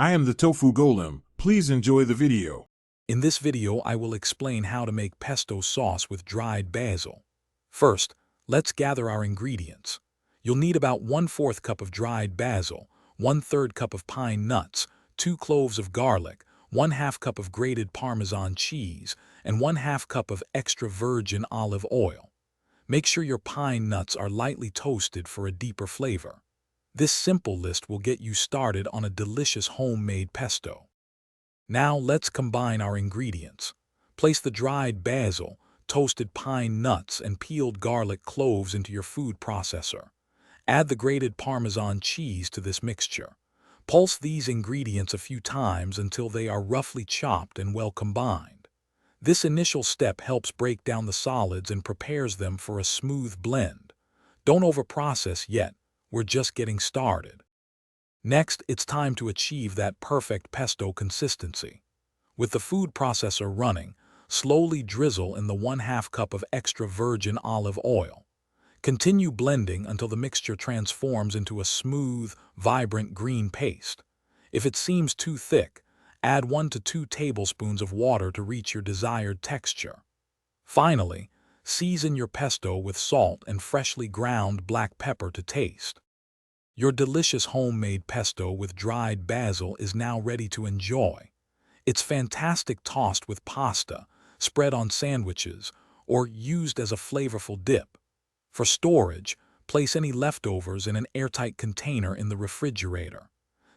I am the Tofu Golem. Please enjoy the video. In this video, I will explain how to make pesto sauce with dried basil. First, let's gather our ingredients. You'll need about 1/4 cup of dried basil, 1/3 cup of pine nuts, 2 cloves of garlic, 1/2 cup of grated Parmesan cheese, and 1/2 cup of extra virgin olive oil. Make sure your pine nuts are lightly toasted for a deeper flavor. This simple list will get you started on a delicious homemade pesto. Now let's combine our ingredients. Place the dried basil, toasted pine nuts, and peeled garlic cloves into your food processor. Add the grated Parmesan cheese to this mixture. Pulse these ingredients a few times until they are roughly chopped and well combined. This initial step helps break down the solids and prepares them for a smooth blend. Don't overprocess yet. We're just getting started. Next, it's time to achieve that perfect pesto consistency. With the food processor running, slowly drizzle in the 1/2 cup of extra virgin olive oil. Continue blending until the mixture transforms into a smooth, vibrant green paste. If it seems too thick, add 1 to 2 tablespoons of water to reach your desired texture. Finally, season your pesto with salt and freshly ground black pepper to taste. Your delicious homemade pesto with dried basil is now ready to enjoy. It's fantastic tossed with pasta, spread on sandwiches, or used as a flavorful dip. For storage, place any leftovers in an airtight container in the refrigerator.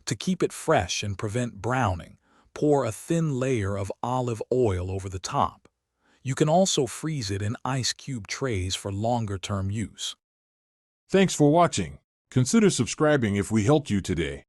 To keep it fresh and prevent browning, pour a thin layer of olive oil over the top. You can also freeze it in ice cube trays for longer-term use. Thanks for watching. Consider subscribing if we helped you today.